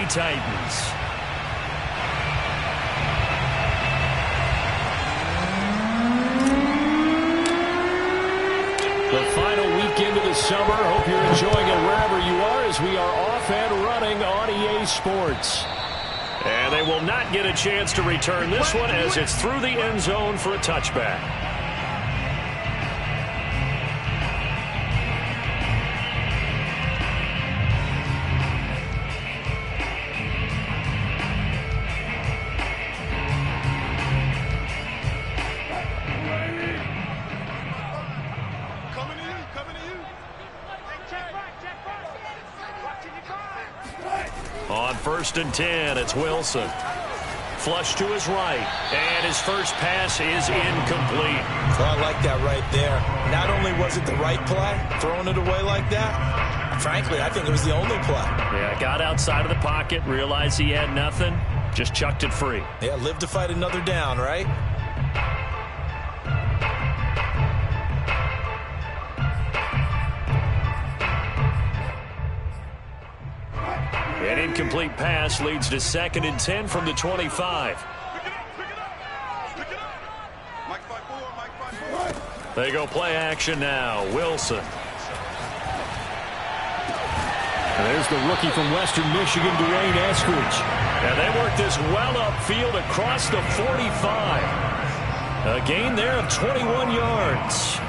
Titans. The final weekend of the summer. Hope you're enjoying it wherever you are as we are off and running on EA Sports. And they will not get a chance to return this one as it's through the end zone for a touchback. On 1st and 10, it's Wilson. Flush to his right, and his first pass is incomplete. Well, I like that right there. Not only was it the right play, throwing it away like that, frankly, I think it was the only play. Yeah, got outside of the pocket, realized he had nothing, just chucked it free. Yeah, live to fight another down, right? An incomplete pass leads to 2nd and 10 from the 25. They go play action now. Wilson. And there's the rookie from Western Michigan, Dwayne Eskridge. And they work this well upfield across the 45. A gain there of 21 yards.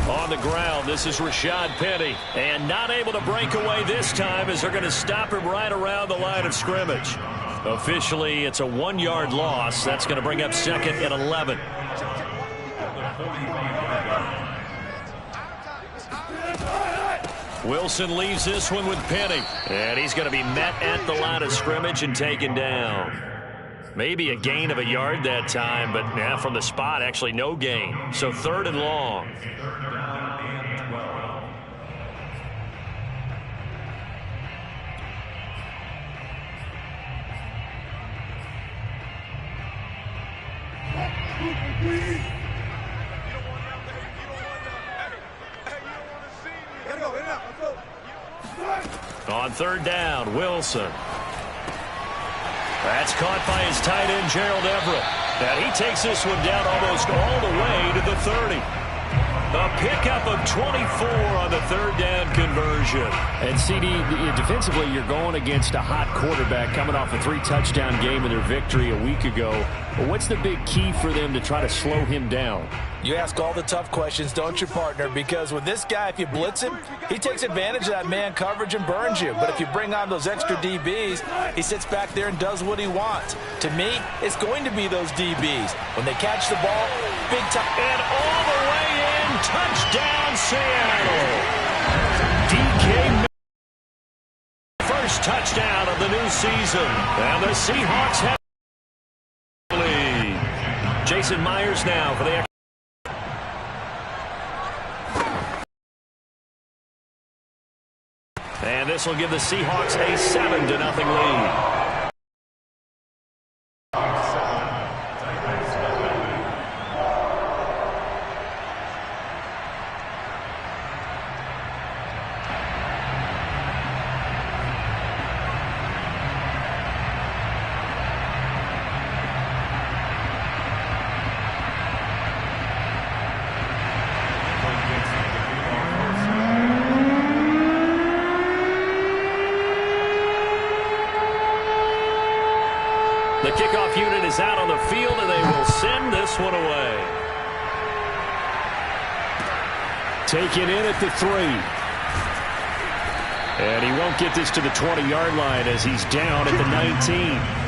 On the ground, this is Rashad Penny. And not able to break away this time as they're going to stop him right around the line of scrimmage. Officially, it's a 1-yard loss. That's going to bring up 2nd and 11. Wilson leaves this one with Penny. And he's going to be met at the line of scrimmage and taken down. Maybe a gain of a yard that time, but now from the spot, actually no gain. So 3rd and long. On 3rd down, Wilson. That's caught by his tight end, Gerald Everett. And he takes this one down almost all the way to the 30. A pickup of 24 on the 3rd down conversion. And CD, defensively, you're going against a hot quarterback coming off a 3-touchdown game in their victory a week ago. But what's the big key for them to try to slow him down? You ask all the tough questions, don't you, partner? Because with this guy, if you blitz him, he takes advantage of that man coverage and burns you. But if you bring on those extra DBs, he sits back there and does what he wants. To me, it's going to be those DBs. When they catch the ball, big time. And all the way in, touchdown Seattle. DK, first touchdown of the new season. And the Seahawks have the lead. Jason Myers now for the and this will give the Seahawks a 7-0 lead. The kickoff unit is out on the field, and they will send this one away. Taken in at the 3. And he won't get this to the 20-yard line as he's down at the 19.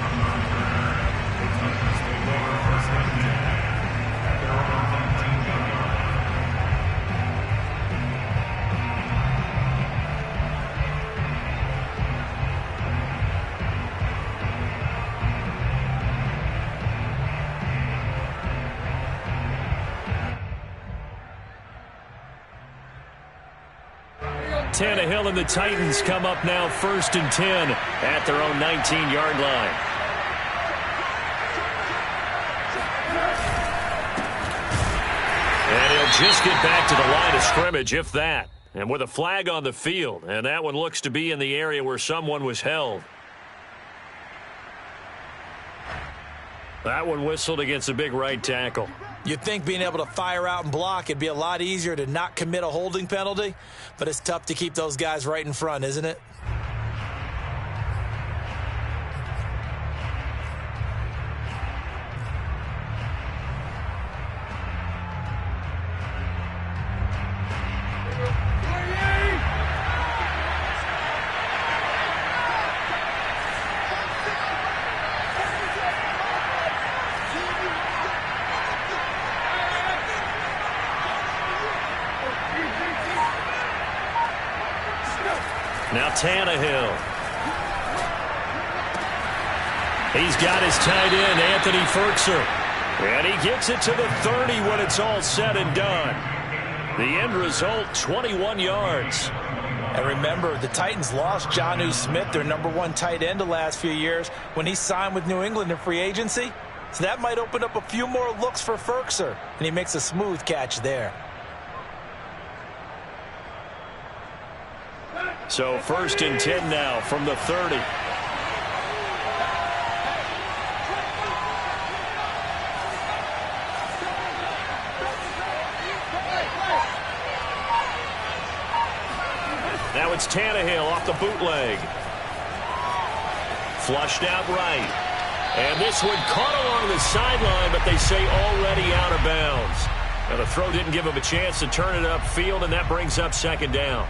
Tannehill and the Titans come up now 1st and 10 at their own 19-yard line. And he'll just get back to the line of scrimmage, if that. And with a flag on the field, and that one looks to be in the area where someone was held. That one whistled against a big right tackle. You'd think being able to fire out and block, it'd be a lot easier to not commit a holding penalty, but it's tough to keep those guys right in front, isn't it? Now Tannehill. He's got his tight end, Anthony Firkser. And he gets it to the 30 when it's all said and done. The end result, 21 yards. And remember, the Titans lost Jonnu Smith, their #1 tight end the last few years, when he signed with New England in free agency. So that might open up a few more looks for Firkser. And he makes a smooth catch there. So 1st and 10 now from the 30. Now it's Tannehill off the bootleg. Flushed out right. And this one caught along the sideline, but they say already out of bounds. Now the throw didn't give him a chance to turn it upfield, and that brings up 2nd down.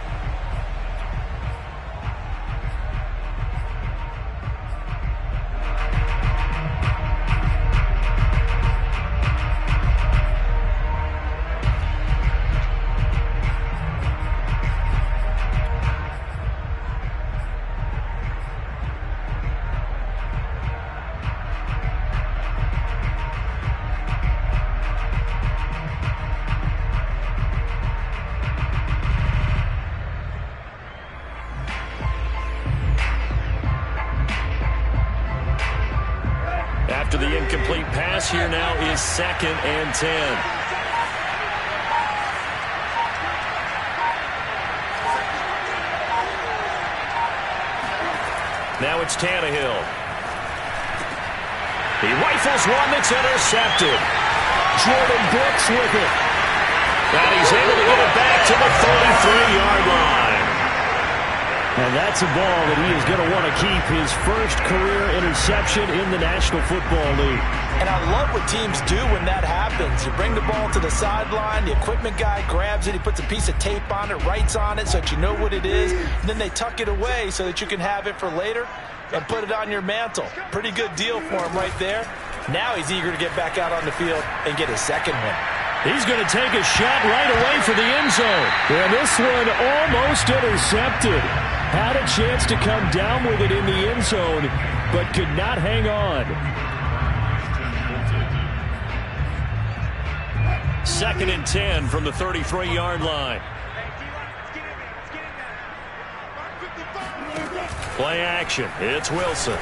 After the incomplete pass, here now is 2nd and 10. Now it's Tannehill. He rifles one that's intercepted. Jordan Brooks with it. And he's able to get it back to the 33-yard line. And that's a ball that he is going to want to keep, his first career interception in the National Football League. And I love what teams do when that happens. You bring the ball to the sideline, the equipment guy grabs it, he puts a piece of tape on it, writes on it so that you know what it is, and then they tuck it away so that you can have it for later and put it on your mantle. Pretty good deal for him right there. Now he's eager to get back out on the field and get his 2nd one. He's going to take a shot right away for the end zone. And this one almost intercepted. Had a chance to come down with it in the end zone, but could not hang on. 2nd and 10 from the 33-yard line. Play action. It's Wilson.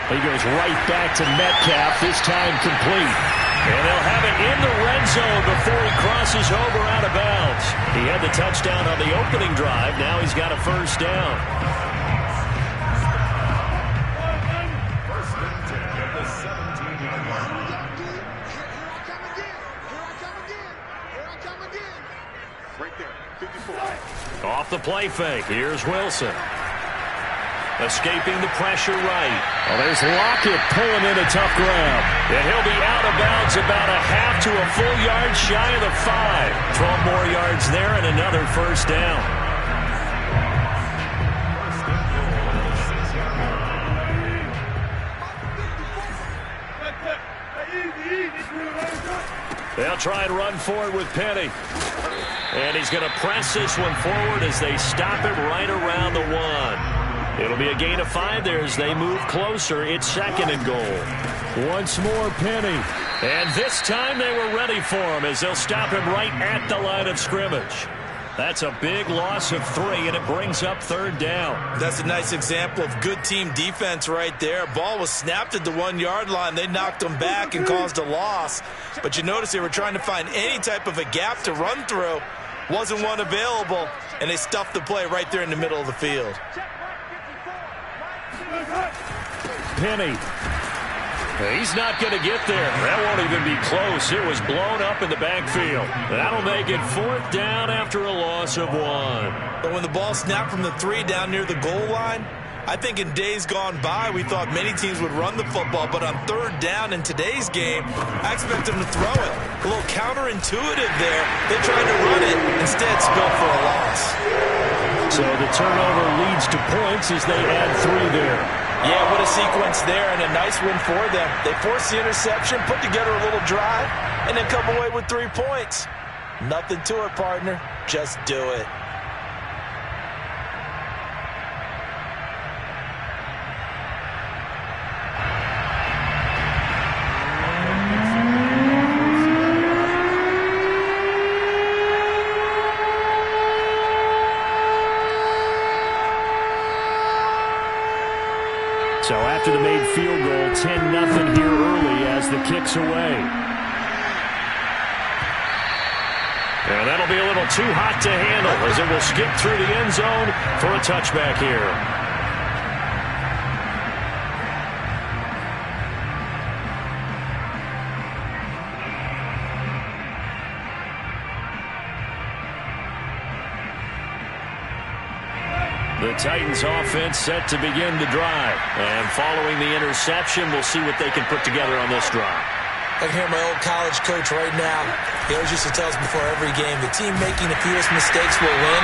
He goes right back to Metcalf, this time complete. And they'll have it in the red zone before he crosses over out of bounds. He had the touchdown on the opening drive. Now he's got a 1st down. Off the play fake. Here's Wilson. Escaping the pressure right. Oh, there's Lockett pulling in a tough grab. And he'll be out of bounds about a half to a full yard shy of the 5. 12 more yards there and another 1st down. They'll try and run forward with Penny. And he's going to press this one forward as they stop it right around the 1. It'll be a gain of 5 there as they move closer. It's 2nd and goal. Once more, Penny. And this time they were ready for him as they'll stop him right at the line of scrimmage. That's a big loss of 3, and it brings up 3rd down. That's a nice example of good team defense right there. Ball was snapped at the 1-yard line. They knocked them back and caused a loss. But you notice they were trying to find any type of a gap to run through. Wasn't one available, and they stuffed the play right there in the middle of the field. Penny. He's not going to get there. That won't even be close. It was blown up in the backfield. That'll make it 4th down after a loss of 1. But when the ball snapped from the 3 down near the goal line, I think in days gone by, we thought many teams would run the football, but on 3rd down in today's game, I expect them to throw it. A little counterintuitive there. They tried to run it, instead spilled for a loss. So the turnover leads to points as they add 3 there. Yeah, what a sequence there, and a nice win for them. They forced the interception, put together a little drive, and then come away with 3 points. Nothing to it, partner. Just do it. So after the made field goal, 10-0 here early as the kick's away. And that'll be a little too hot to handle as it will skip through the end zone for a touchback here. The Titans offense set to begin the drive. And following the interception, we'll see what they can put together on this drive. I can hear my old college coach right now. He always used to tell us before every game, the team making the fewest mistakes will win.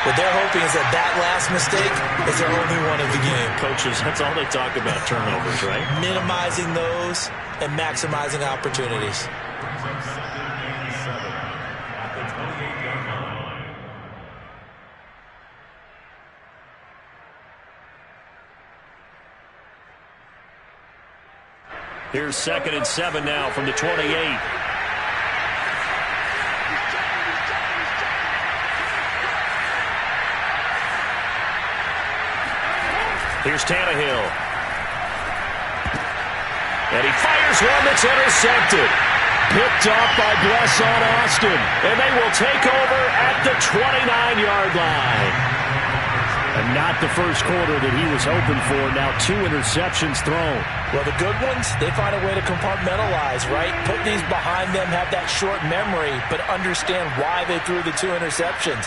What they're hoping is that that last mistake is their only one of the game. Coaches, that's all they talk about, turnovers, right? Minimizing those and maximizing opportunities. Here's 2nd and 7 now from the 28. Here's Tannehill. And he fires one that's intercepted. Picked off by Blesson Austin. And they will take over at the 29-yard line. And not the first quarter that he was hoping for. Now 2 interceptions thrown. Well, the good ones, they find a way to compartmentalize, right? Put these behind them, have that short memory, but understand why they threw the 2 interceptions.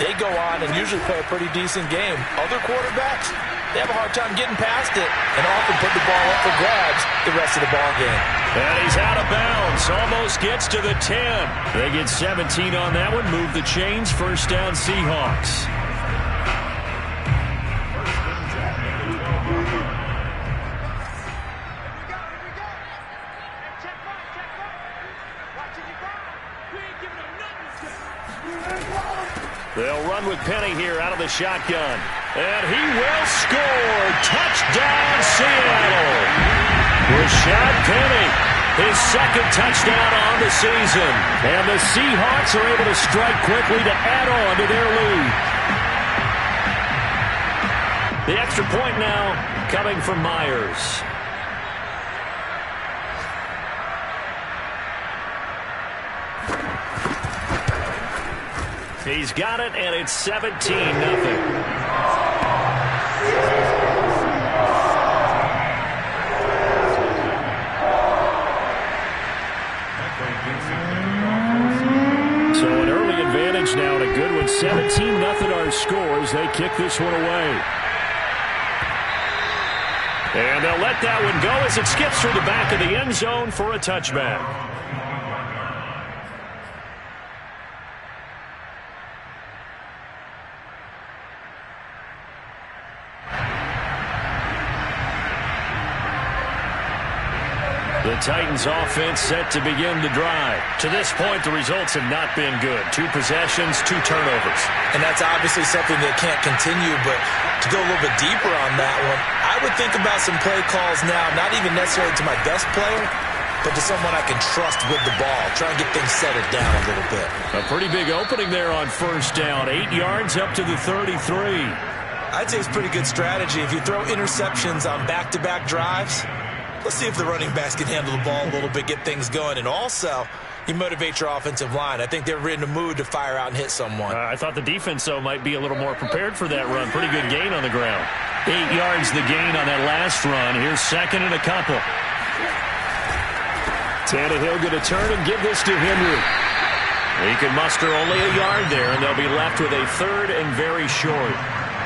They go on and usually play a pretty decent game. Other quarterbacks, they have a hard time getting past it and often put the ball up for grabs the rest of the ball game. And he's out of bounds. Almost gets to the 10. They get 17 on that one. Move the chains. 1st down Seahawks. They'll run with Penny here out of the shotgun. And he will score. Touchdown, Seattle. Rashad Penny, his 2nd touchdown on the season. And the Seahawks are able to strike quickly to add on to their lead. The extra point now coming from Myers. He's got it, and it's 17-0. So an early advantage now, and a good one. 17-0 our scores. They kick this one away. And they'll let that one go as it skips through the back of the end zone for a touchback. The Titans offense set to begin the drive. To this point, the results have not been good. 2 possessions, 2 turnovers. And that's obviously something that can't continue, but to go a little bit deeper on that one, I would think about some play calls now, not even necessarily to my best player, but to someone I can trust with the ball. Try and get things settled down a little bit. A pretty big opening there on first down. 8 yards up to the 33. I'd say it's pretty good strategy. If you throw interceptions on back-to-back drives, let's see if the running backs can handle the ball a little bit, get things going. And also, you motivate your offensive line. I think they're in the mood to fire out and hit someone. I thought the defense, though, might be a little more prepared for that run. Pretty good gain on the ground. 8 yards the gain on that last run. Here's second and a couple. Tannehill going to turn and give this to Henry. He can muster only a yard there, and they'll be left with a third and very short.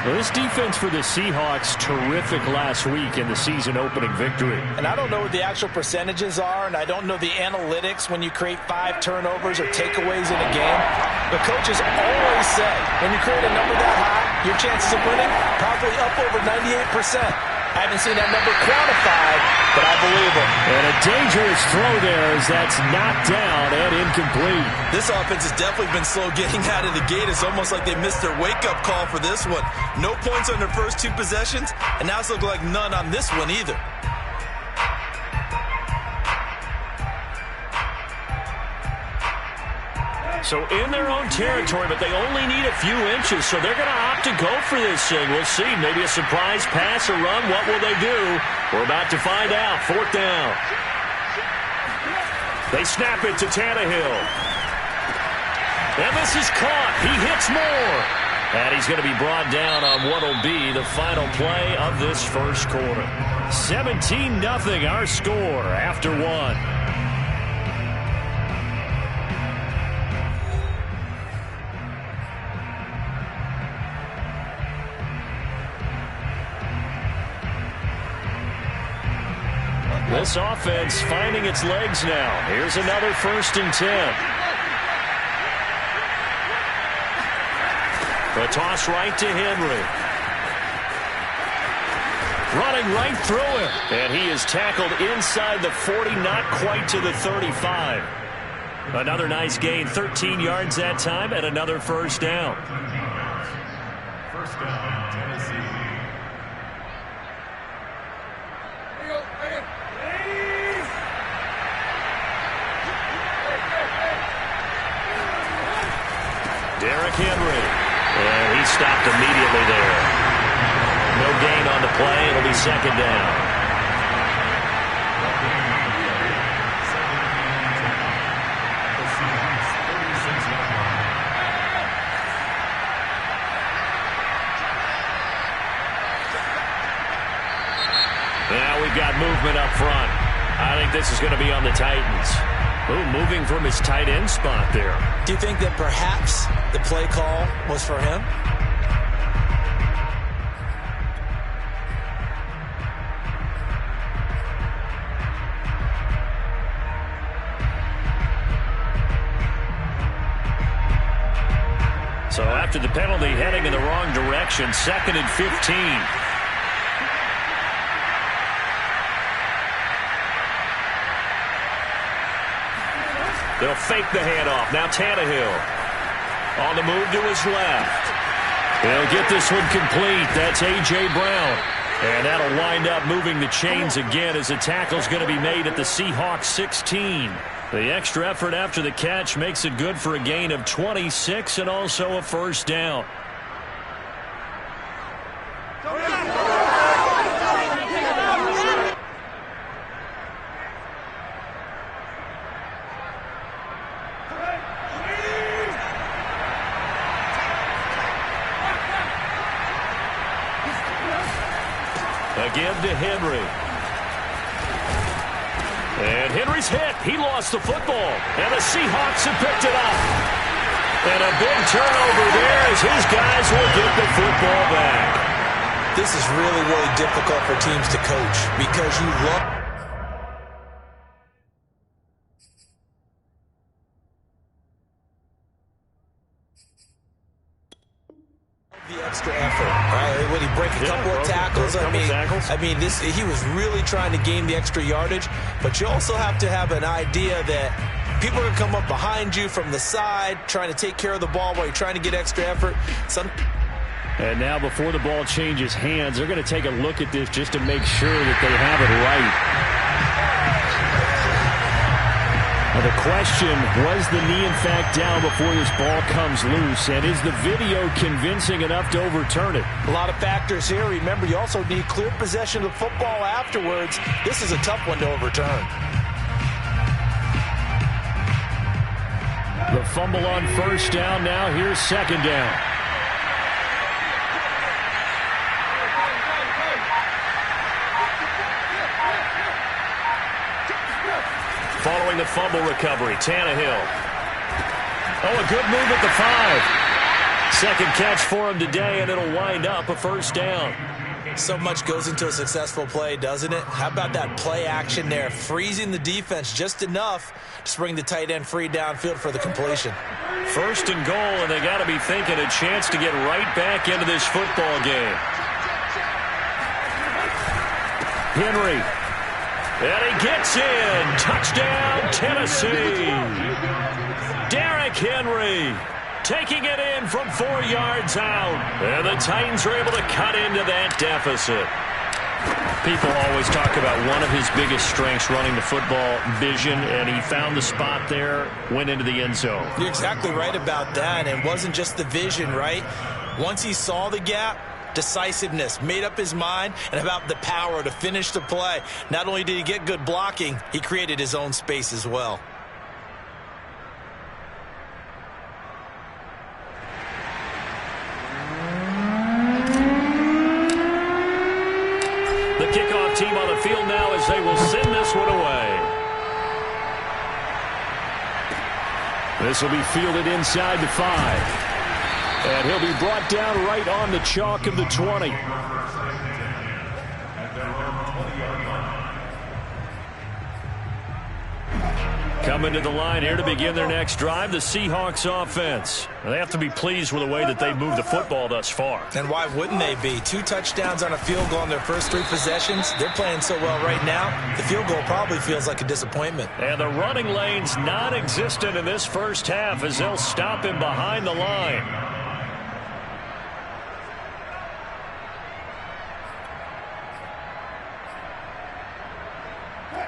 Well, this defense for the Seahawks, terrific last week in the season opening victory. And I don't know what the actual percentages are, and I don't know the analytics when you create 5 turnovers or takeaways in a game. But coaches always say when you create a number that high, your chances of winning probably up over 98%. I haven't seen that number quantified, but I believe them. And a dangerous throw there as that's knocked down and incomplete. This offense has definitely been slow getting out of the gate. It's almost like they missed their wake-up call for this one. No points on their first 2 possessions, and now it's looking like none on this one either. So in their own territory, but they only need a few inches, so they're going to opt to go for this thing. We'll see. Maybe a surprise pass or run. What will they do? We're about to find out. 4th down. They snap it to Tannehill. And this is caught. He hits more. And he's going to be brought down on what will be the final play of this first quarter. 17-0 our score after 1. This offense finding its legs now. Here's another 1st and 10. The toss right to Henry. Running right through him. And he is tackled inside the 40, not quite to the 35. Another nice gain, 13 yards that time, and another 1st down. First down, Tennessee. Derrick Henry. And he stopped immediately there. No gain on the play. It'll be 2nd down. Now we've got movement up front. I think this is going to be on the Titans. Ooh, moving from his tight end spot there. Do you think that perhaps the play call was for him? So after the penalty, heading in the wrong direction, 2nd and 15. They'll fake the handoff. Now Tannehill on the move to his left. They'll get this one complete. That's A.J. Brown. And that'll wind up moving the chains again as the tackle's going to be made at the Seahawks 16. The extra effort after the catch makes it good for a gain of 26 and also a 1st down. Again to Henry. And Henry's hit. He lost the football. And the Seahawks have picked it up. And a big turnover there as his guys will get the football back. This is really, really difficult for teams to coach because you love the extra effort, right? Would he break a couple of tackles? I mean, he was really trying to gain the extra yardage, but you also have to have an idea that people are going to come up behind you from the side, trying to take care of the ball while you're trying to get extra effort. And now before the ball changes hands, they're going to take a look at this just to make sure that they have it right. Well, the question, was the knee in fact down before this ball comes loose? And is the video convincing enough to overturn it? A lot of factors here. Remember, you also need clear possession of the football afterwards. This is a tough one to overturn. The fumble on first down. Now here's second down. Following the fumble recovery, Tannehill. Oh, a good move at the 5. Second catch for him today, and it'll wind up a first down. So much goes into a successful play, doesn't it? How about that play action there, freezing the defense just enough to bring the tight end free downfield for the completion. First and goal, and they got to be thinking a chance to get right back into this football game. Henry. And he gets in. Touchdown, Tennessee. Derrick Henry taking it in from 4 yards out. And the Titans are able to cut into that deficit. People always talk about one of his biggest strengths, running the football, vision, and he found the spot there, went into the end zone. You're exactly right about that. And it wasn't just the vision, right? Once he saw the gap, decisiveness, made up his mind, and about the power to finish the play. Not only did he get good blocking, he created his own space as well. The kickoff team on the field now as they will send this one away. This will be fielded inside the 5. And he'll be brought down right on the chalk of the 20. Coming to the line here to begin their next drive, the Seahawks offense. They have to be pleased with the way that they've moved the football thus far. And why wouldn't they be? 2 touchdowns on a field goal in their first 3 possessions. They're playing so well right now, the field goal probably feels like a disappointment. And the running lane's non-existent in this first half as they'll stop him behind the line.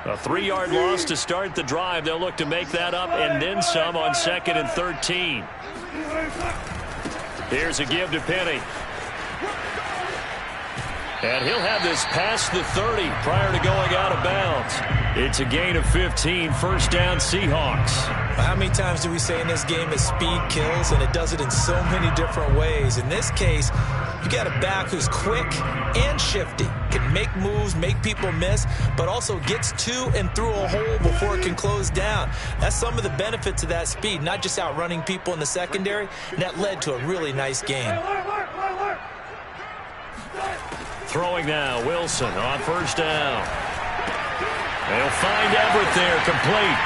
A 3-yard loss to start the drive. They'll look to make that up and then some on 2nd and 13. Here's a give to Penny. And he'll have this past the 30 prior to going out of bounds. It's a gain of 15, first down Seahawks. How many times do we say in this game that speed kills, and it does it in so many different ways? In this case, you got a back who's quick and shifty, can make moves, make people miss, but also gets to and through a hole before it can close down. That's some of the benefits of that speed, not just outrunning people in the secondary, and that led to a really nice game. Throwing now, Wilson on first down. They'll find Everett there, complete.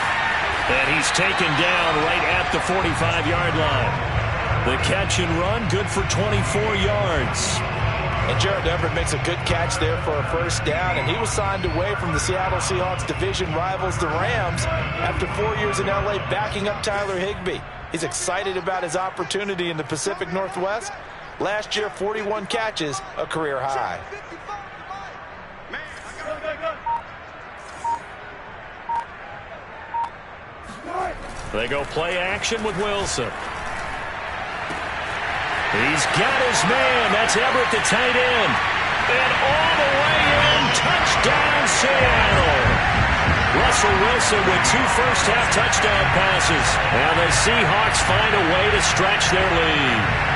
And he's taken down right at the 45-yard line. The catch and run, good for 24 yards. And Gerald Everett makes a good catch there for a first down, and he was signed away from the Seattle Seahawks division rivals, the Rams, after 4 years in L.A. backing up Tyler Higbee. He's excited about his opportunity in the Pacific Northwest. Last year, 41 catches, a career high. They go play action with Wilson. He's got his man. That's Everett, the tight end. And all the way in, touchdown Seattle. Russell Wilson with 2 first-half touchdown passes. And the Seahawks find a way to stretch their lead.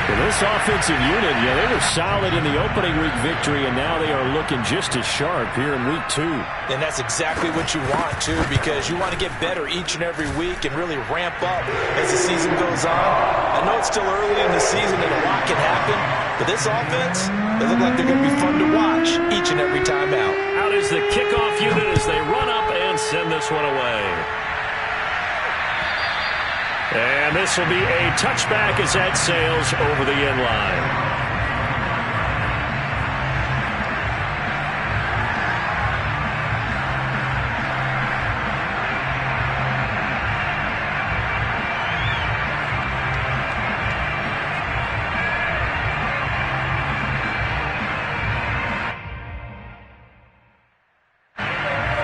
Well, this offensive unit, they were solid in the opening week victory, and now they are looking just as sharp here in week 2. And that's exactly what you want, too, because you want to get better each and every week and really ramp up as the season goes on. I know it's still early in the season and a lot can happen, but this offense, they look like they're going to be fun to watch each and every time out. Out is the kickoff unit as they run up and send this one away. And this will be a touchback as that sails over the end line.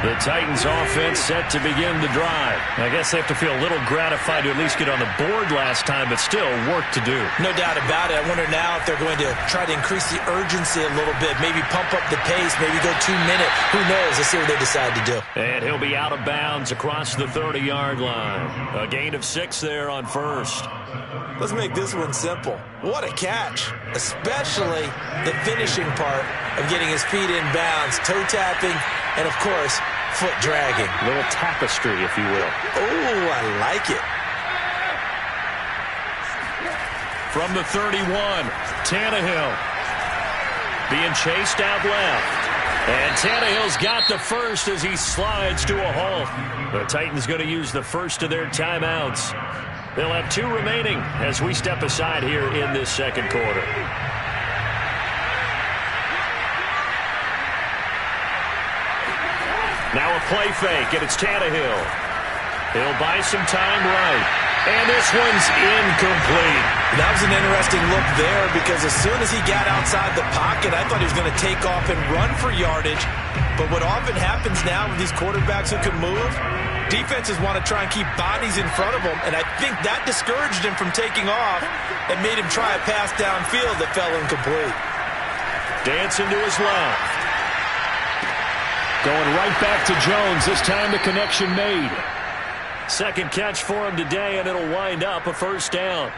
The Titans offense set to begin the drive. I guess they have to feel a little gratified to at least get on the board last time, but still work to do. No doubt about it. I wonder now if they're going to try to increase the urgency a little bit, maybe pump up the pace, maybe go 2 minute. Who knows? Let's see what they decide to do. And he'll be out of bounds across the 30-yard line. A gain of 6 there on first. Let's make this one simple. What a catch, especially the finishing part of getting his feet in bounds, toe tapping, and of course, foot dragging. A little tapestry, if you will. Oh, I like it. From the 31, Tannehill being chased out left. And Tannehill's got the first as he slides to a halt. The Titans going to use the first of their timeouts. They'll have 2 remaining as we step aside here in this second quarter. Now a play fake, and it's Tannehill. He'll buy some time right. And this one's incomplete. That was an interesting look there because as soon as he got outside the pocket, I thought he was going to take off and run for yardage. But what often happens now with these quarterbacks who can move, defenses want to try and keep bodies in front of them, and I think that discouraged him from taking off and made him try a pass downfield that fell incomplete. Dancing to his left. Going right back to Jones. This time the connection made. Second catch for him today, and it'll wind up a first down.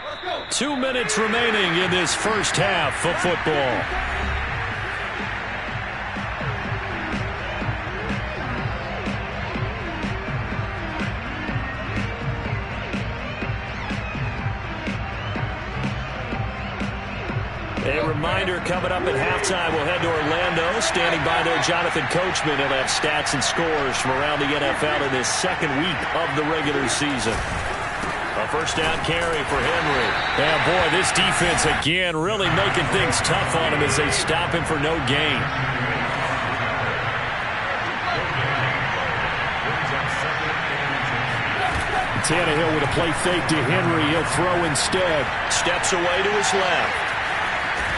Let's go. 2 minutes remaining in this first half of football. A reminder coming up at halftime, we'll head to Orlando. Standing by there, Jonathan Coachman. He'll have stats and scores from around the NFL in this second week of the regular season. A first down carry for Henry. Yeah, boy, this defense again really making things tough on him as they stop him for no gain. Tannehill with a play fake to Henry. He'll throw instead. Steps away to his left.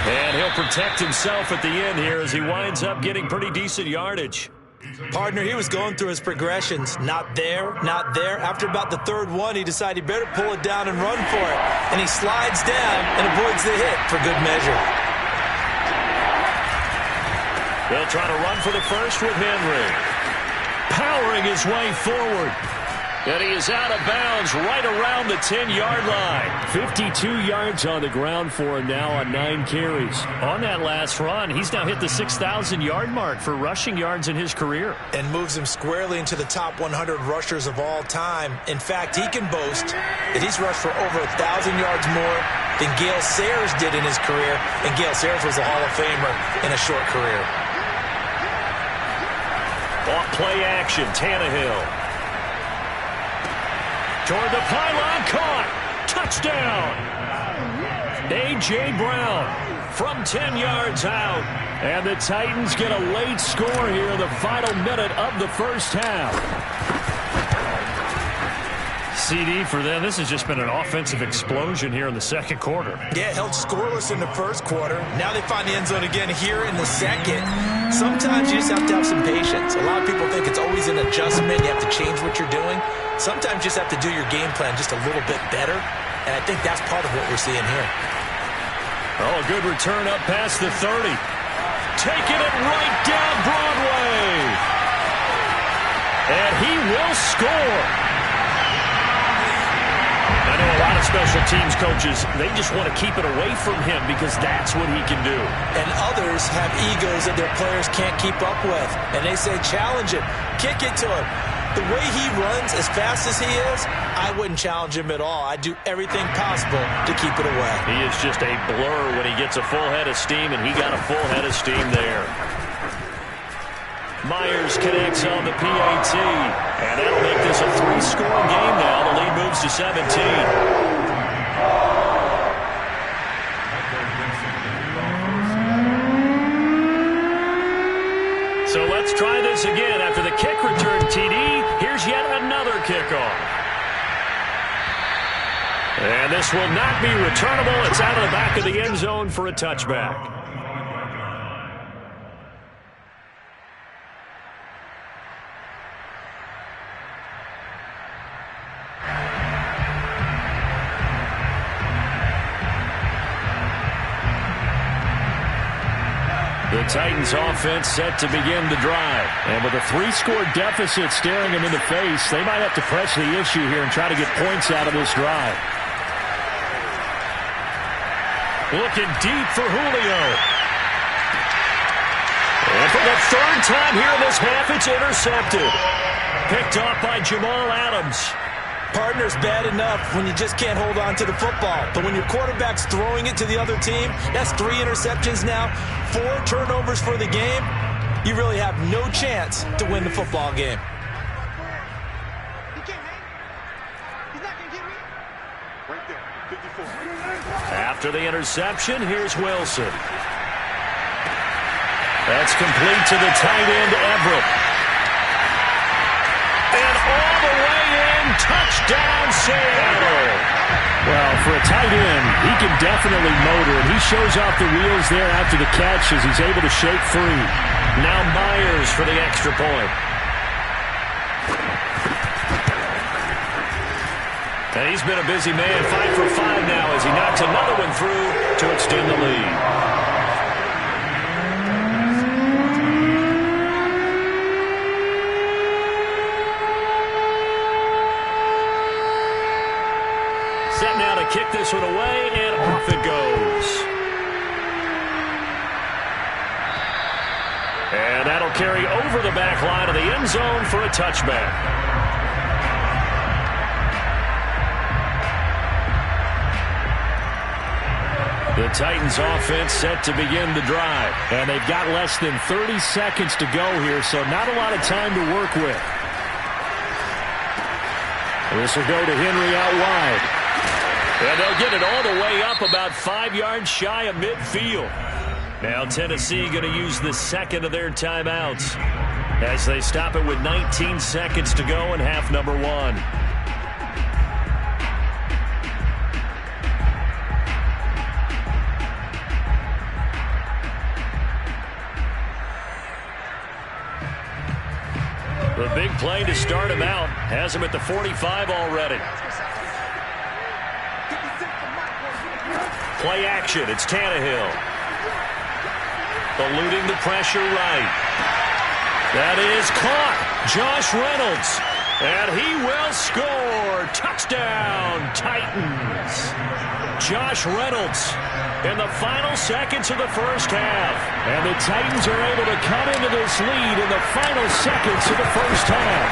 And he'll protect himself at the end here as he winds up getting pretty decent yardage. Partner, he was going through his progressions. Not there, not there. After about the third one, he decided he better pull it down and run for it. And he slides down and avoids the hit for good measure. They'll try to run for the first with Henry. Powering his way forward. And he is out of bounds right around the 10-yard line. 52 yards on the ground for him now on 9 carries. On that last run, he's now hit the 6,000-yard mark for rushing yards in his career. And moves him squarely into the top 100 rushers of all time. In fact, he can boast that he's rushed for over 1,000 yards more than Gale Sayers did in his career. And Gale Sayers was a Hall of Famer in a short career. Off play action, Tannehill. Toward the pylon, caught. Touchdown. A.J. Brown from 10 yards out. And the Titans get a late score here in the final minute of the first half. CD for them. This has just been an offensive explosion here in the second quarter. Yeah, held scoreless in the first quarter. Now they find the end zone again here in the second. Sometimes you just have to have some patience. A lot of people think it's always an adjustment. You have to change what you're doing. Sometimes you just have to do your game plan just a little bit better. And I think that's part of what we're seeing here. Oh, a good return up past the 30. Taking it right down Broadway. And he will score. I know a lot of special teams coaches, they just want to keep it away from him because that's what he can do. And others have egos that their players can't keep up with. And they say, challenge him, kick it to him. The way he runs as fast as he is, I wouldn't challenge him at all. I'd do everything possible to keep it away. He is just a blur when he gets a full head of steam, and he got a full head of steam there. Myers connects on the PAT, and that'll make this a 3-score game now. The lead moves to 17. So let's try this again after the kick. And this will not be returnable. It's out of the back of the end zone for a touchback. The Titans offense set to begin the drive. And with a 3-score deficit staring them in the face, they might have to press the issue here and try to get points out of this drive. Looking deep for Julio. And for the third time here in this half, it's intercepted. Picked off by Jamal Adams. Partner's bad enough when you just can't hold on to the football. But when your quarterback's throwing it to the other team, that's 3 interceptions now, 4 turnovers for the game. You really have no chance to win the football game. After the interception, here's Wilson. That's complete to the tight end, Everett. And all the way in, touchdown Seattle. Well, for a tight end, he can definitely motor, and he shows off the wheels there after the catch as he's able to shake free. Now Myers for the extra point. And he's been a busy man, 5 for 5 now as he knocks another one through to extend the lead. Set now to kick this one away, and off it goes. And that'll carry over the back line of the end zone for a touchback. The Titans offense set to begin the drive. And they've got less than 30 seconds to go here, so not a lot of time to work with. This will go to Henry out wide. And they'll get it all the way up about 5 yards shy of midfield. Now Tennessee going to use the second of their timeouts as they stop it with 19 seconds to go in half number 1. The big play to start him out has him at the 45 already. Play action. It's Tannehill. Eluding the pressure right. That is caught. Josh Reynolds. And he will score. Touchdown, Titans. Josh Reynolds in the final seconds of the first half. And the Titans are able to cut into this lead in the final seconds of the first half.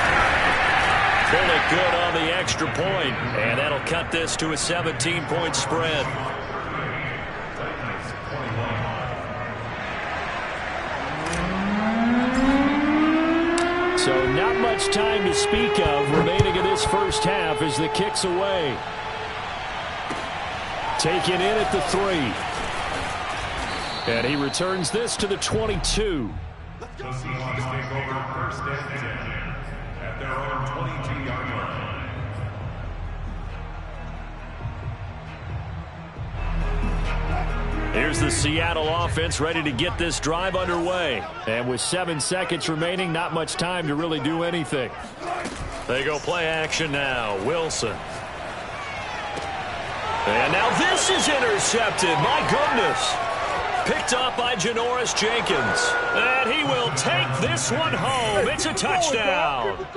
Pull it good on the extra point. And that'll cut this to a 17-point spread. So not much time to speak of remaining in this first half as the kick's away. Taken in at the 3. And he returns this to the 22. The Seahawks take over first and 10 at their own 22-yard line. Here's the Seattle offense ready to get this drive underway. And with 7 seconds remaining, not much time to really do anything. They go play action now. Wilson. And now this is intercepted. My goodness. Picked up by Janoris Jenkins. And he will take this one home. It's a touchdown.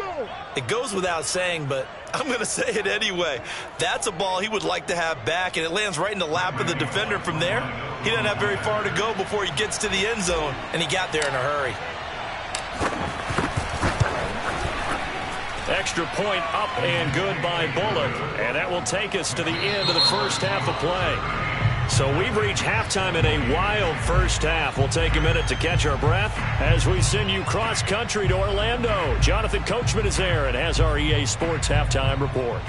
It goes without saying, but I'm going to say it anyway. That's a ball he would like to have back, and it lands right in the lap of the defender from there. He doesn't have very far to go before he gets to the end zone, and he got there in a hurry. Extra point up and good by Bullock. And that will take us to the end of the first half of play. So we've reached halftime in a wild first half. We'll take a minute to catch our breath as we send you cross-country to Orlando. Jonathan Coachman is there and has our EA Sports Halftime Report.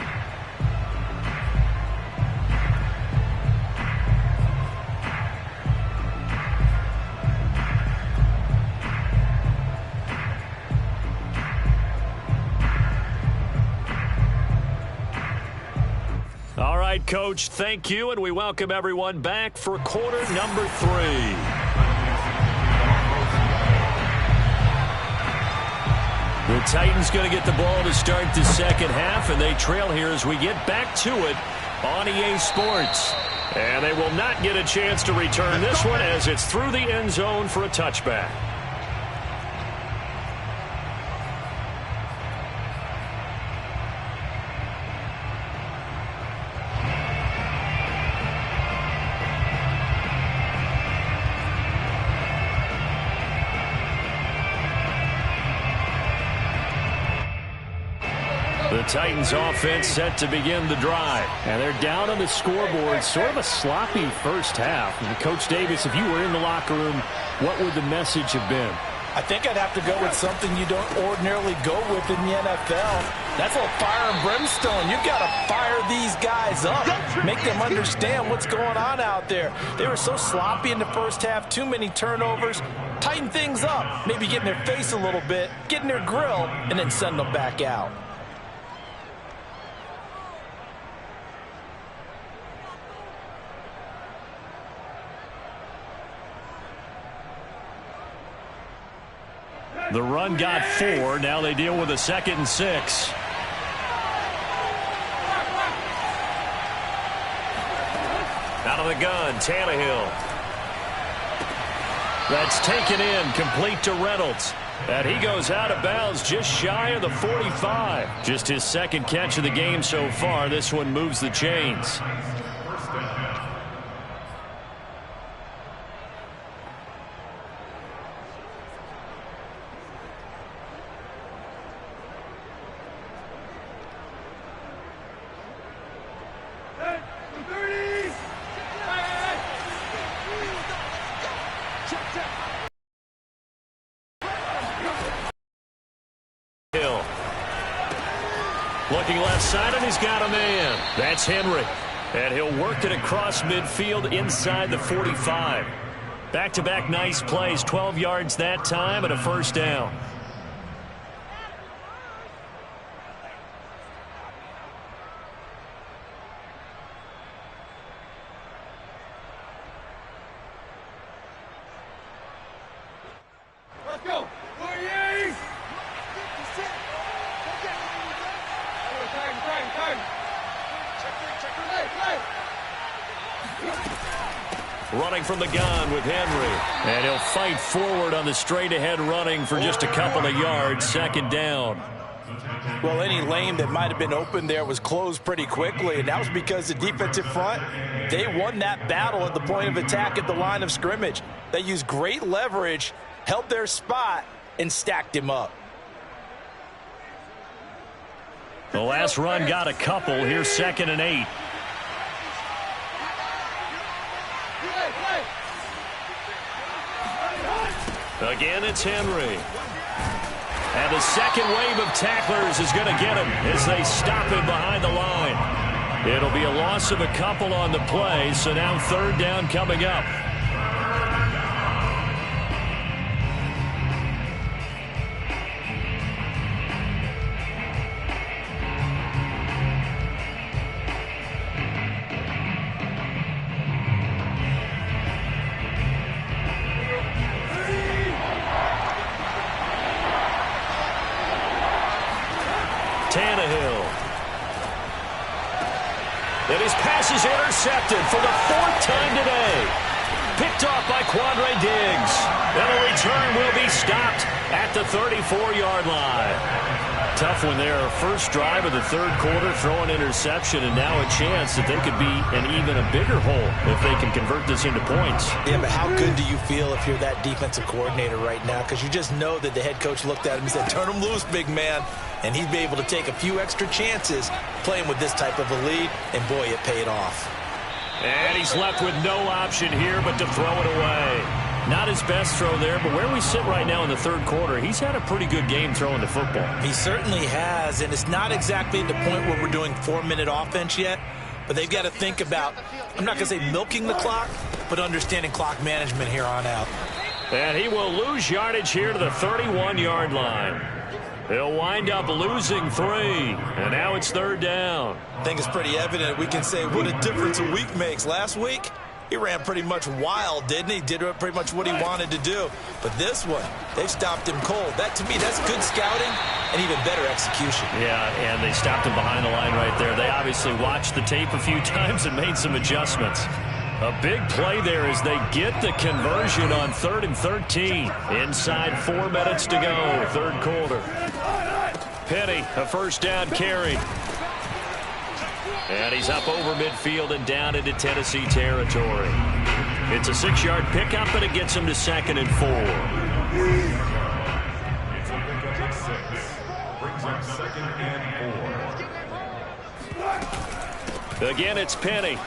Coach. Thank you, and we welcome everyone back for quarter number 3. The Titans going to get the ball to start the second half, and they trail here as we get back to it on EA Sports. And they will not get a chance to return this one as it's through the end zone for a touchback. The Titans offense set to begin the drive. And they're down on the scoreboard. Sort of a sloppy first half. And Coach Davis, if you were in the locker room, what would the message have been? I think I'd have to go with something you don't ordinarily go with in the NFL. That's a little fire and brimstone. You've got to fire these guys up. Make them understand what's going on out there. They were so sloppy in the first half. Too many turnovers. Tighten things up. Maybe get in their face a little bit. Get in their grill. And then send them back out. The run got 4. Now they deal with a 2nd and 6. Out of the gun, Tannehill. That's taken in, complete to Reynolds. And he goes out of bounds just shy of the 45. Just his 2nd catch of the game so far. This one moves the chains. Looking left side, and he's got a man. That's Henry. And he'll work it across midfield inside the 45. Back-to-back nice plays, 12 yards that time and a first down. Let's go. Warriors! Running from the gun with Henry. And he'll fight forward on the straight-ahead running for just a couple of yards. 2nd down. Well, any lane that might have been open there was closed pretty quickly, and that was because the defensive front, they won that battle at the point of attack at the line of scrimmage. They used great leverage, held their spot, and stacked him up. The last run got a couple. Here's 2nd and 8. Again, it's Henry. And the second wave of tacklers is going to get him as they stop him behind the line. It'll be a loss of a couple on the play, so now 3rd down coming up. Tannehill. And his pass is intercepted for the 4th time today. Picked off by Quandre Diggs. And the return will be stopped at the 34-yard line. Tough one there. First drive of the 3rd quarter, throw an interception, and now a chance that they could be in even a bigger hole if they can convert this into points. Yeah, but how good do you feel if you're that defensive coordinator right now? Because you just know that the head coach looked at him and said, turn him loose, big man. And he'd be able to take a few extra chances playing with this type of a lead, and boy, it paid off. And he's left with no option here but to throw it away. Not his best throw there, but where we sit right now in the 3rd quarter, he's had a pretty good game throwing the football. He certainly has, and it's not exactly at the point where we're doing 4-minute offense yet, but they've got to think about, I'm not going to say milking the clock, but understanding clock management here on out. And he will lose yardage here to the 31-yard line. He'll wind up losing 3, and now it's 3rd down. I think it's pretty evident we can say what a difference a week makes. Last week, he ran pretty much wild, didn't he? Did pretty much what he wanted to do. But this one, they've stopped him cold. That, to me, that's good scouting and even better execution. Yeah, and they stopped him behind the line right there. They obviously watched the tape a few times and made some adjustments. A big play there as they get the conversion on 3rd and 13. Inside 4 minutes to go, 3rd quarter. Penny, a 1st down carry. And he's up over midfield and down into Tennessee territory. It's a 6-yard pickup, but it gets him to 2nd and 4. It's a pickup of 6. Brings up 2nd and 4. Again, it's Penny.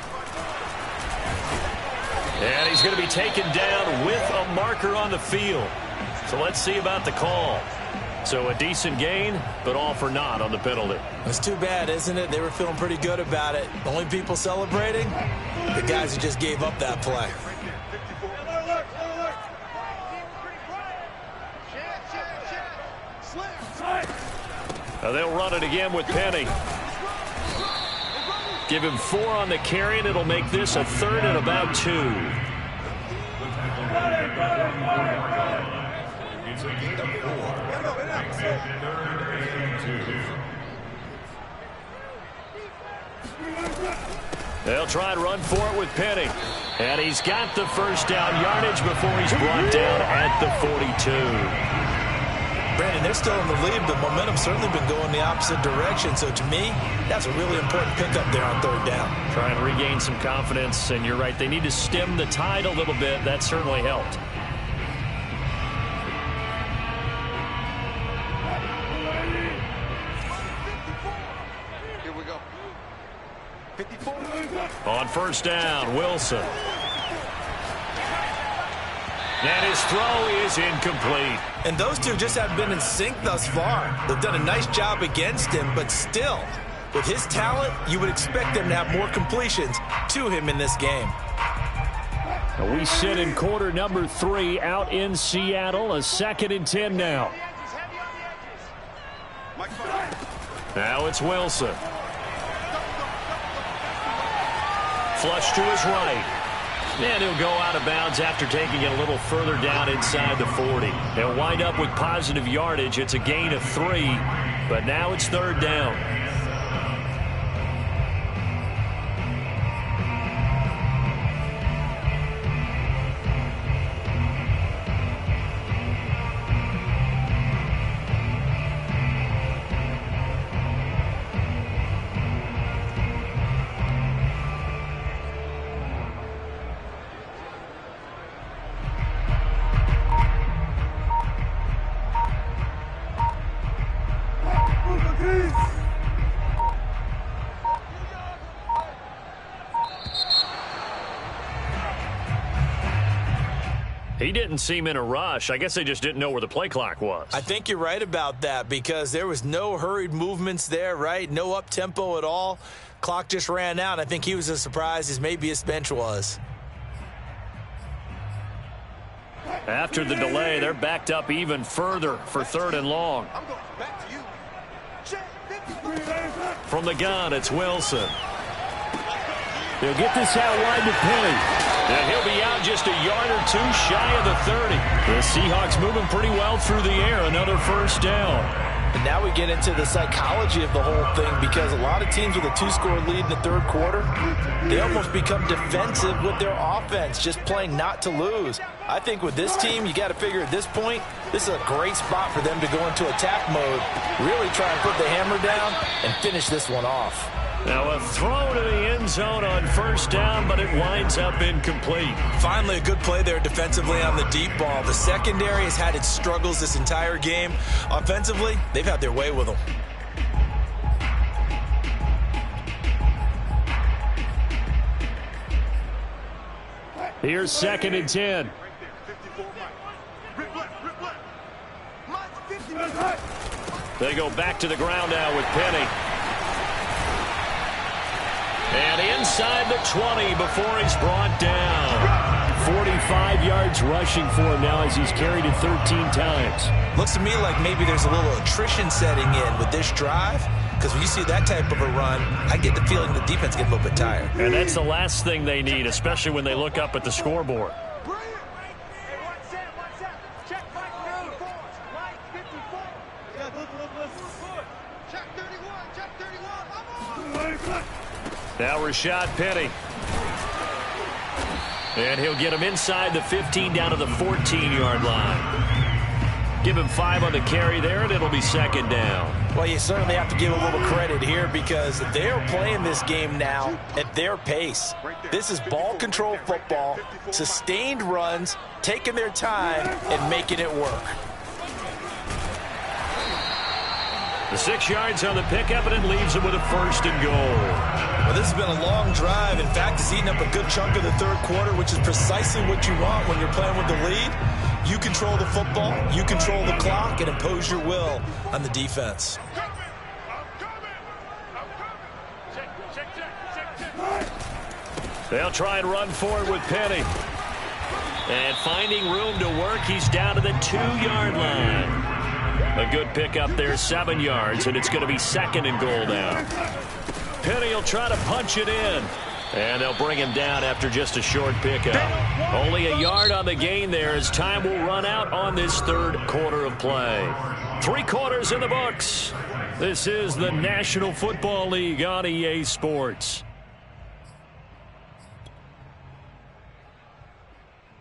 And he's going to be taken down with a marker on the field. So let's see about the call. So a decent gain, but all for naught on the penalty. It's too bad, isn't it? They were feeling pretty good about it. The only people celebrating, the guys who just gave up that play. They'll run it again with Penny. Give him 4 on the carry, and it'll make this a 3rd and about 2. It's a gain of 4. Makes it 3rd and 2. They'll try and run for it with Penny. And he's got the 1st down yardage before he's brought down at the 42. Brandon, they're still in the lead, but momentum's certainly been going the opposite direction. So to me, that's a really important pickup there on 3rd down. Try and regain some confidence, and you're right, they need to stem the tide a little bit. That certainly helped. Here we go. 54. On 1st down, Wilson. And his throw is incomplete. And those two just have been in sync thus far. They've done a nice job against him, but still, with his talent, you would expect them to have more completions to him in this game. We sit in quarter number 3 out in Seattle. A 2nd and 10 now. Now it's Wilson. Flush to his right. And he'll go out of bounds after taking it a little further down inside the 40. They'll wind up with positive yardage. It's a gain of 3, but now it's 3rd down. He didn't seem in a rush. I guess they just didn't know where the play clock was. I think you're right about that because there was no hurried movements there, right? No up-tempo at all. Clock just ran out. I think he was as surprised as maybe his bench was. After the delay, they're backed up even further for 3rd and long. I'm going back to you. From the gun, it's Wilson. They'll get this out wide to Penny. And he'll be out just a yard or 2 shy of the 30. The Seahawks moving pretty well through the air. Another 1st down. And now we get into the psychology of the whole thing because a lot of teams with a 2-score lead in the 3rd quarter, they almost become defensive with their offense, just playing not to lose. I think with this team, you got to figure at this point, this is a great spot for them to go into attack mode, really try and put the hammer down and finish this one off. Now a throw to the end zone on 1st down, but it winds up incomplete. Finally, a good play there defensively on the deep ball. The secondary has had its struggles this entire game. Offensively, they've had their way with them. Here's 2nd and 10. They go back to the ground now with Penny. And inside the 20 before he's brought down. 45 yards rushing for him now as he's carried it 13 times. Looks to me like maybe there's a little attrition setting in with this drive, because when you see that type of a run, I get the feeling the defense gets a little bit tired. And that's the last thing they need, especially when they look up at the scoreboard. Now Rashad Penny. And he'll get him inside the 15 down to the 14-yard line. Give him 5 on the carry there, and it'll be second down. Well, you certainly have to give a little credit here because they're playing this game now at their pace. This is ball control football, sustained runs, taking their time, and making it work. The 6 yards on the pickup, and it leaves him with a 1st and goal. Well, this has been a long drive. In fact, it's eaten up a good chunk of the third quarter, which is precisely what you want when you're playing with the lead. You control the football, you control the clock, and impose your will on the defense. They'll try and run forward with Penny. And finding room to work, he's down to the 2-yard line. A good pickup there, 7 yards, and it's going to be 2nd and goal now. Penny will try to punch it in. And they'll bring him down after just a short pickup. Only a yard on the gain there as time will run out on this third quarter of play. 3 quarters in the books. This is the National Football League on EA Sports.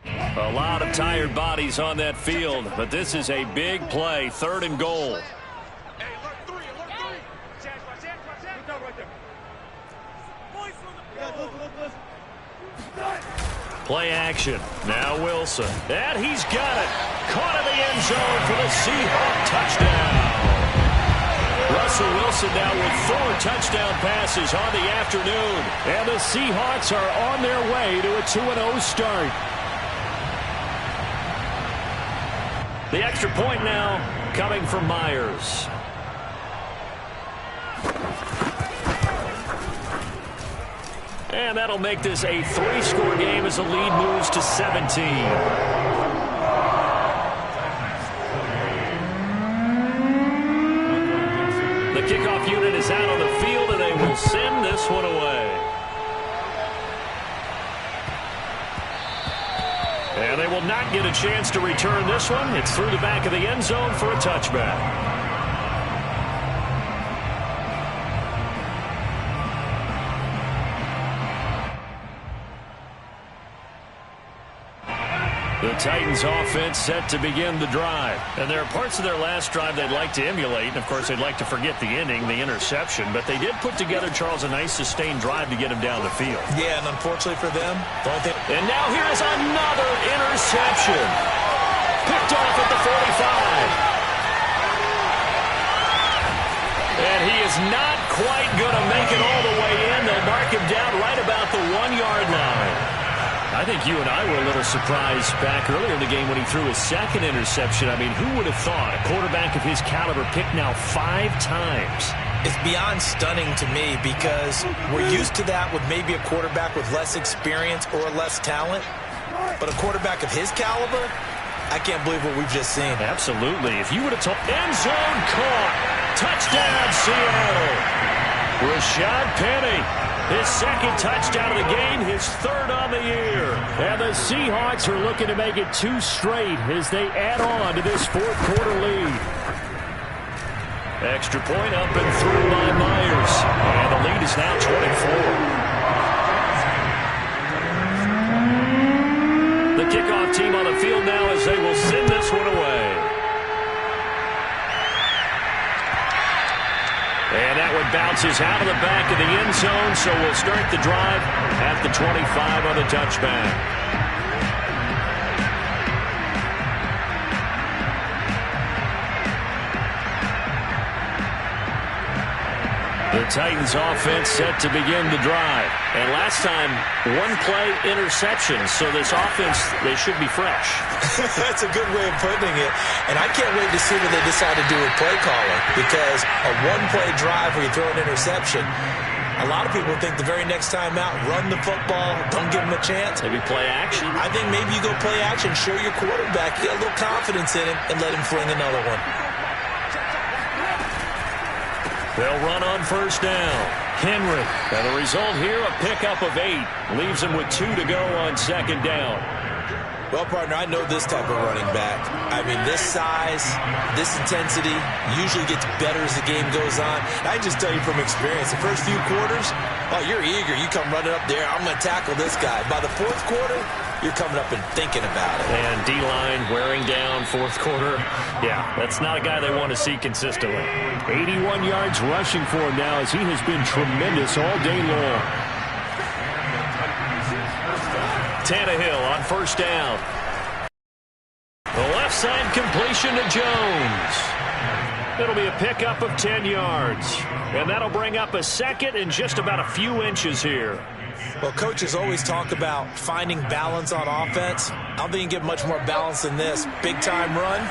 A lot of tired bodies on that field, but this is a big play, 3rd and goal. Play action. Now Wilson. And he's got it. Caught in the end zone for the Seahawk touchdown. Russell Wilson now with 4 touchdown passes on the afternoon. And the Seahawks are on their way to a 2-0 start. The extra point now coming from Myers. And that'll make this a 3-score game as the lead moves to 17. The kickoff unit is out on the field, and they will send this one away. And they will not get a chance to return this one. It's through the back of the end zone for a touchback. The Titans offense set to begin the drive. And there are parts of their last drive they'd like to emulate. And, of course, they'd like to forget the ending, the interception. But they did put together, Charles, a nice sustained drive to get him down the field. Yeah, and unfortunately for them, and now here is another interception. Picked off at the 45. And he is not quite going to make it all the way in. They'll mark him down right about the 1-yard line. I think you and I were a little surprised back earlier in the game when he threw his 2nd interception. I mean, who would have thought a quarterback of his caliber picked now 5 times? It's beyond stunning to me because we're used to that with maybe a quarterback with less experience or less talent. But a quarterback of his caliber, I can't believe what we've just seen. Absolutely. If you would have told end zone caught, touchdown Seattle. Rashad Penny. His 2nd touchdown of the game, his 3rd on the year. And the Seahawks are looking to make it 2 straight as they add on to this 4th quarter lead. Extra point up and through by Myers. And the lead is now 24. The kickoff team on the field now as they will send this one away. And that one bounces out of the back of the end zone, so we'll start the drive at the 25 on the touchback. The Titans offense set to begin the drive. And last time, 1-play interception. So this offense, they should be fresh. That's a good way of putting it. And I can't wait to see what they decide to do with play calling. Because a 1-play drive where you throw an interception, A lot of people think the very next time out, run the football, don't give him a chance. Maybe play action? I think maybe you go play action, show your quarterback, get a little confidence in him, and let him fling another one. They'll run on first down. Henry. And the result here, a pickup of 8. Leaves him with 2 to go on second down. Well, partner, I know this type of running back. I mean, this size, this intensity usually gets better as the game goes on. I can just tell you from experience, the first few quarters, oh, you're eager. You come running up there, I'm going to tackle this guy. By the fourth quarter, you're coming up and thinking about it. And D-line wearing down fourth quarter. Yeah, that's not a guy they want to see consistently. 81 yards rushing for him now as he has been tremendous all day long. Tannehill on first down. The left side completion to Jones. It'll be a pickup of 10 yards. And that'll bring up a second and just about a few inches here. Well, coaches always talk about finding balance on offense. I don't think you can get much more balance than this. Big-time run,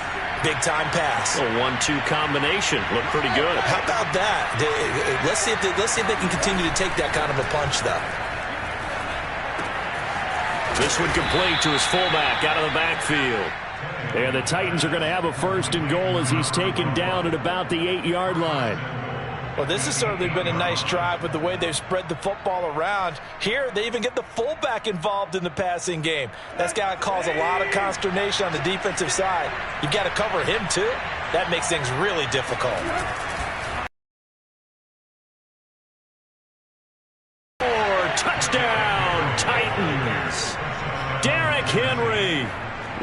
big-time pass. A 1-2 combination. Looked pretty good. How about that? Let's see if they can continue to take that kind of a punch, though. This one complete to his fullback out of the backfield. And the Titans are going to have a first and goal as he's taken down at about the 8-yard line. Well, this has certainly been a nice drive with the way they've spread the football around. Here, they even get the fullback involved in the passing game. That's got to cause a lot of consternation on the defensive side. You've got to cover him, too. That makes things really difficult. Touchdown, Titans. Derrick Henry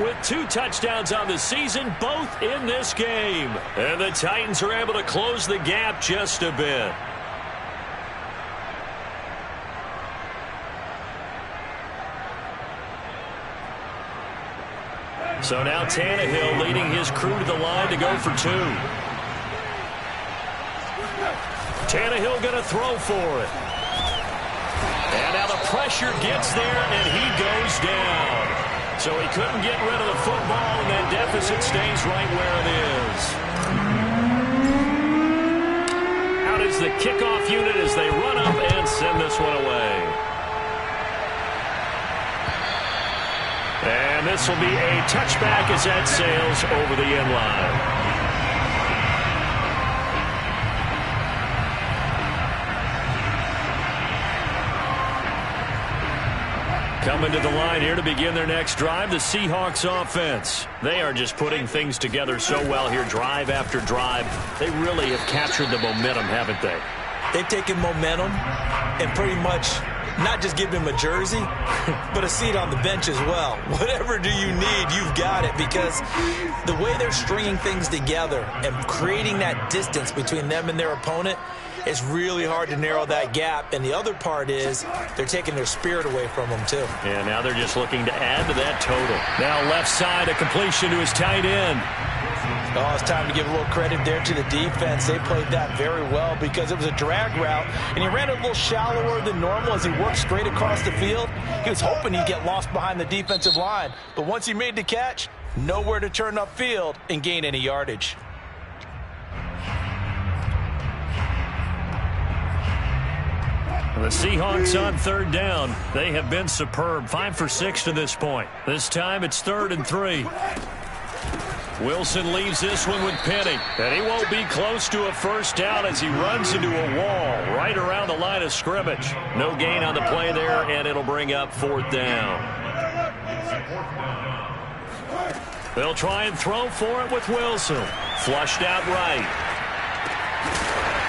with 2 touchdowns on the season, both in this game. And the Titans are able to close the gap just a bit. So now Tannehill leading his crew to the line to go for 2. Tannehill going to throw for it. And now the pressure gets there, and he goes down. So he couldn't get rid of the football, and that deficit stays right where it is. Out is the kickoff unit as they run up and send this one away. And this will be a touchback as that sails over the end line. Coming to the line here to begin their next drive, the Seahawks offense. They are just putting things together so well here, drive after drive. They really have captured the momentum, haven't they? They've taken momentum and pretty much not just given him a jersey, but a seat on the bench as well. Whatever do you need, you've got it, because the way they're stringing things together and creating that distance between them and their opponent, it's really hard to narrow that gap. And the other part is they're taking their spirit away from them, too. Yeah, now they're just looking to add to that total. Now left side, a completion to his tight end. Oh, it's time to give a little credit there to the defense. They played that very well because it was a drag route, and he ran it a little shallower than normal as he worked straight across the field. He was hoping he'd get lost behind the defensive line. But once he made the catch, nowhere to turn upfield and gain any yardage. The Seahawks on third down. They have been superb. 5 for 6 to this point. This time it's 3rd and 3. Wilson leaves this one with Penny. And he won't be close to a first down as he runs into a wall right around the line of scrimmage. No gain on the play there, and it'll bring up 4th down. They'll try and throw for it with Wilson. Flushed out right.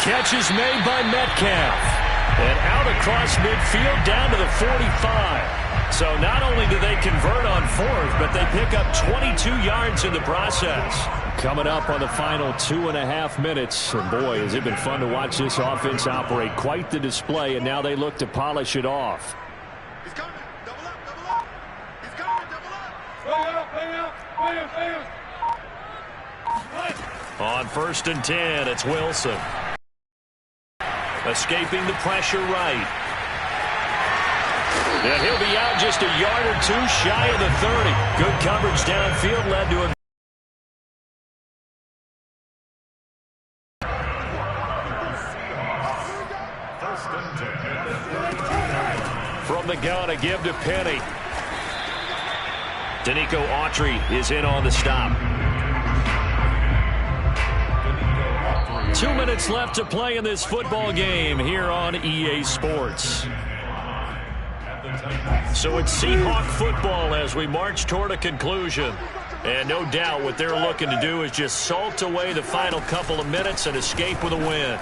Catch is made by Metcalf. And out across midfield down to the 45. So not only do they convert on 4th, but they pick up 22 yards in the process. Coming up on the final 2.5 minutes. And boy, has it been fun to watch this offense operate. Quite the display, and now they look to polish it off. He's coming. Double up, double up. He's coming, double up. On 1st and 10, it's Wilson. Escaping the pressure right. And he'll be out just a yard or 2 shy of the 30. Good coverage downfield led to a First and 10. from the gun, a give to Penny. Danico Autry is in on the stop. 2 minutes left to play in this football game here on EA Sports. So it's Seahawk football as we march toward a conclusion. And no doubt what they're looking to do is just salt away the final couple of minutes and escape with a win.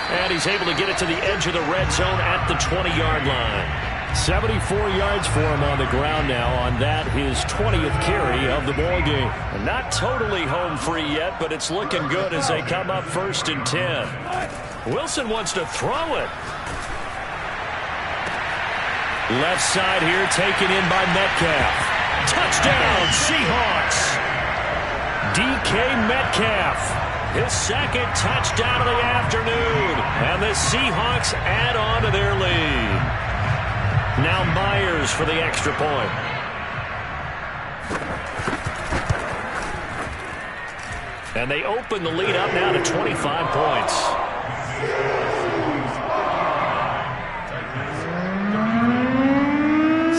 And he's able to get it to the edge of the red zone at the 20-yard line. 74 yards for him on the ground now on that, his 20th carry of the ball game. And not totally home free yet, but it's looking good as they come up 1st and 10. Wilson wants to throw it. Left side here taken in by Metcalf. Touchdown, Seahawks. DK Metcalf, his second touchdown of the afternoon. And the Seahawks add on to their lead. Now Myers for the extra point. And they open the lead up now to 25 points.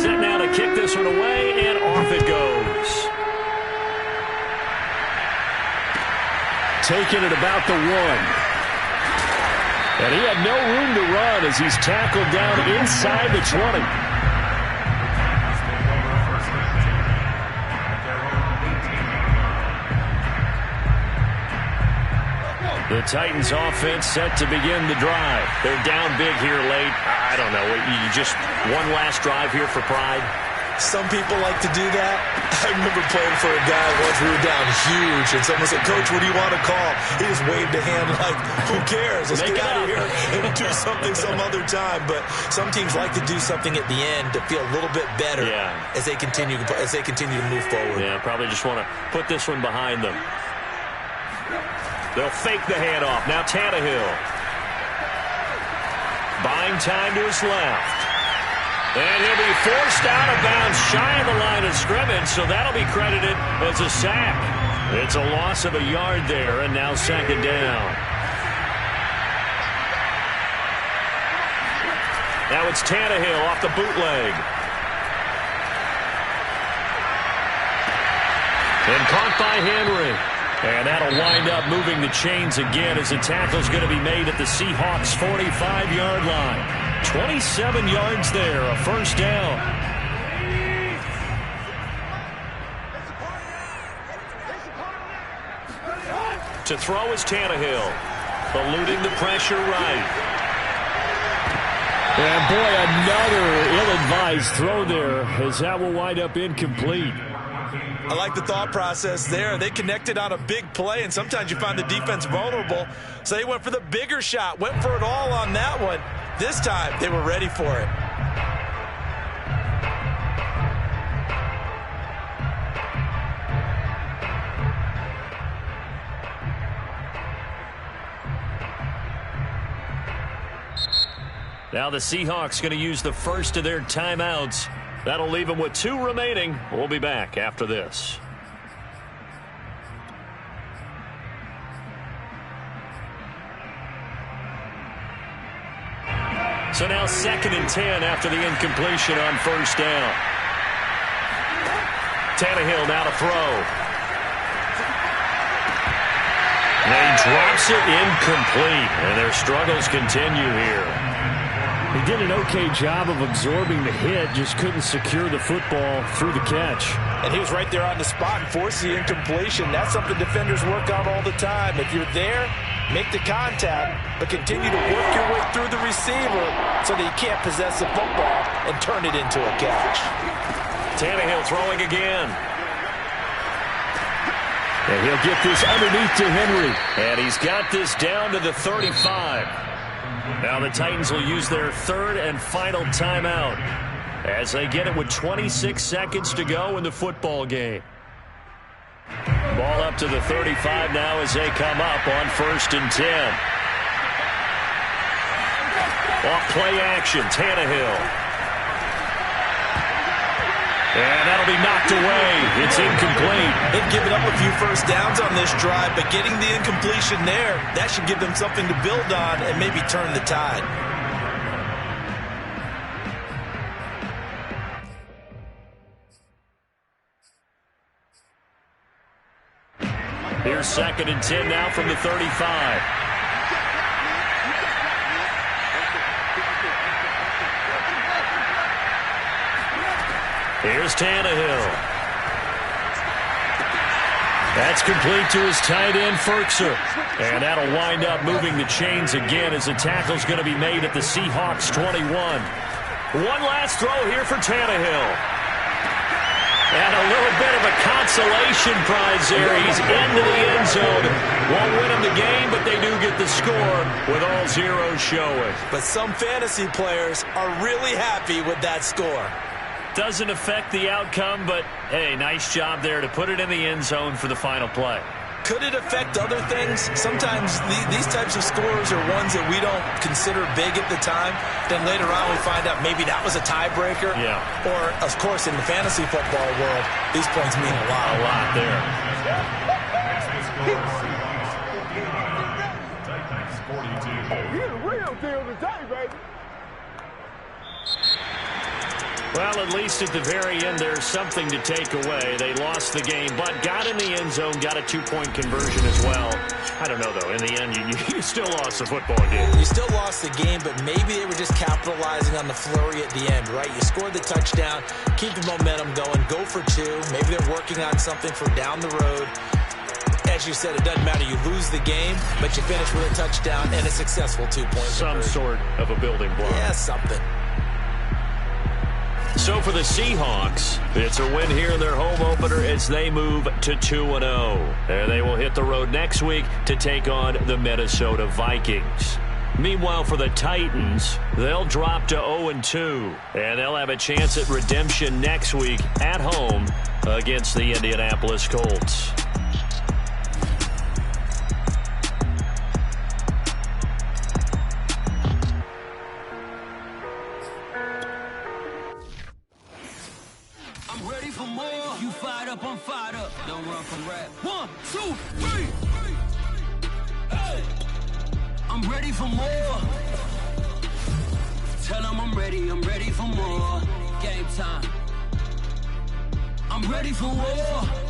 Set now to kick this one away, and off it goes. Taking it about the 1. And he had no room to run as he's tackled down inside the 20. The Titans offense set to begin the drive. They're down big here late. I don't know. You just one last drive here for pride. Some people like to do that. I remember playing for a guy once. We were down huge, and someone said, "Coach, what do you want to call?" He just waved a hand like, "Who cares? Let's get out of here and do something some other time." But some teams like to do something at the end to feel a little bit better as they continue to move forward. Yeah, probably just want to put this one behind them. They'll fake the handoff. Now Tannehill. Buying time to his left. And he'll be forced out of bounds shy of the line of scrimmage, so that'll be credited as a sack. It's a loss of a yard there, and now 2nd down. Now it's Tannehill off the bootleg. And caught by Henry. And that'll wind up moving the chains again as the tackle's going to be made at the Seahawks' 45-yard line. 27 yards there, a 1st down. To throw is Tannehill, eluding the pressure right. And boy, another ill-advised throw there as that will wind up incomplete. I like the thought process there. They connected on a big play, and sometimes you find the defense vulnerable. So they went for the bigger shot, went for it all on that one. This time, they were ready for it. Now the Seahawks going to use the first of their timeouts. That'll leave them with 2 remaining. We'll be back after this. So now 2nd and 10 after the incompletion on 1st down. Tannehill now to throw. And he drops it incomplete, and their struggles continue here. He did an okay job of absorbing the hit, just couldn't secure the football through the catch. And he was right there on the spot and forced the incompletion. That's something defenders work on all the time. If you're there, make the contact, but continue to work your way through the receiver so that you can't possess the football and turn it into a catch. Tannehill throwing again. And he'll get this underneath to Henry. And he's got this down to the 35. Now the Titans will use their 3rd and final timeout as they get it with 26 seconds to go in the football game. Ball up to the 35 now as they come up on 1st and 10. Off play action, Tannehill. And that'll be knocked away. It's incomplete. They've given up a few first downs on this drive, but getting the incompletion there, that should give them something to build on and maybe turn the tide. Here's 2nd and 10 now from the 35. Here's Tannehill. That's complete to his tight end, Firkser. And that'll wind up moving the chains again as the tackle's going to be made at the Seahawks 21. One last throw here for Tannehill. And a little bit of a consolation prize there. He's into the end zone. Won't win him the game, but they do get the score with all zeros showing. But some fantasy players are really happy with that score. Doesn't affect the outcome, but, hey, nice job there to put it in the end zone for the final play. Could it affect other things? Sometimes these types of scores are ones that we don't consider big at the time. Then later on we find out maybe that was a tiebreaker. Yeah. Or, of course, in the fantasy football world, these points mean a lot. A lot there. You're the real deal today, baby. Well, at least at the very end, there's something to take away. They lost the game, but got in the end zone, got a 2-point conversion as well. I don't know, though. In the end, you still lost the football game. You still lost the game, but maybe they were just capitalizing on the flurry at the end, right? You scored the touchdown, keep the momentum going, go for 2. Maybe they're working on something for down the road. As you said, it doesn't matter. You lose the game, but you finish with a touchdown and a successful 2-point Some sort of a building block. Yeah, something. So for the Seahawks, it's a win here in their home opener as they move to 2-0. And they will hit the road next week to take on the Minnesota Vikings. Meanwhile, for the Titans, they'll drop to 0-2. And they'll have a chance at redemption next week at home against the Indianapolis Colts. I'm fired up. Don't run from rap. 1, 2, 3. Hey. I'm ready for more. Tell them I'm ready for more. Game time. I'm ready for war.